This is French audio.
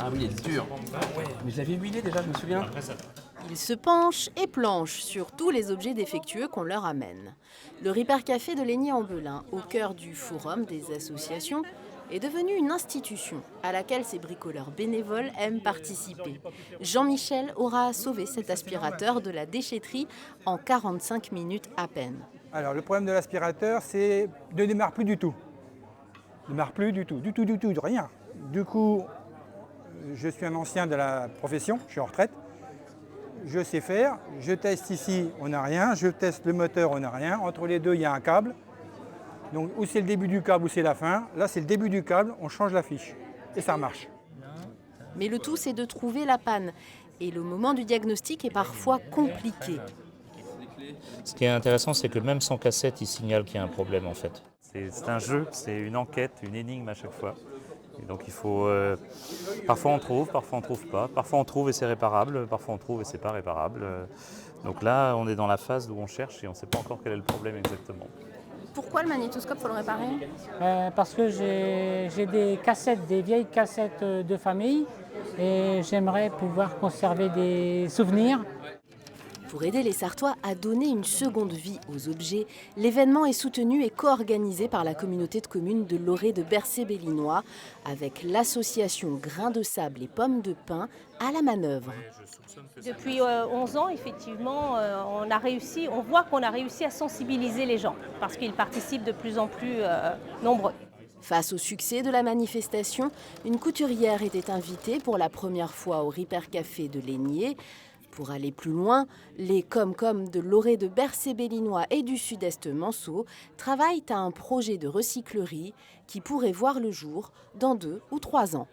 Ah oui, elle est dure. Ouais, mais je l'avais huilée déjà, je me souviens. Ils se penchent et planchent sur tous les objets défectueux qu'on leur amène. Le Ripper Café de Laigny-en-Belin, au cœur du forum des associations, est devenu une institution à laquelle ces bricoleurs bénévoles aiment participer. Jean-Michel aura sauvé cet aspirateur de la déchetterie en 45 minutes à peine. Alors le problème de l'aspirateur, c'est qu'il ne démarre plus du tout. Il ne démarre plus du tout, rien. Du coup, je suis un ancien de la profession, je suis en retraite. Je sais faire, je teste ici, on n'a rien, je teste le moteur, on n'a rien. Entre les deux, il y a un câble. Donc ou c'est le début du câble ou c'est la fin. Là, c'est le début du câble, on change la fiche et ça marche. Mais le tout, c'est de trouver la panne. Et le moment du diagnostic est parfois compliqué. Ce qui est intéressant, c'est que même sans cassette, il signale qu'il y a un problème en fait. C'est un jeu, c'est une enquête, une énigme à chaque fois. Et donc il faut... parfois on trouve pas. Parfois on trouve et c'est réparable, parfois on trouve et c'est pas réparable. Donc là, on est dans la phase où on cherche et on ne sait pas encore quel est le problème exactement. Pourquoi le magnétoscope, faut le réparer? Parce que j'ai des cassettes, des vieilles cassettes de famille et j'aimerais pouvoir conserver des souvenirs. Pour aider les Sartois à donner une seconde vie aux objets, l'événement est soutenu et co-organisé par la communauté de communes de l'Orée de Bercé-Bellinois avec l'association Grains de Sable et Pommes de Pin à la manœuvre. Depuis 11 ans, effectivement, on voit qu'on a réussi à sensibiliser les gens parce qu'ils participent de plus en plus nombreux. Face au succès de la manifestation, une couturière était invitée pour la première fois au Ripper Café de Laigné. Pour aller plus loin, les Comcom de l'Orée de Bercé-Bellinois et du Sud-Est Manceau travaillent à un projet de recyclerie qui pourrait voir le jour dans 2 ou 3 ans.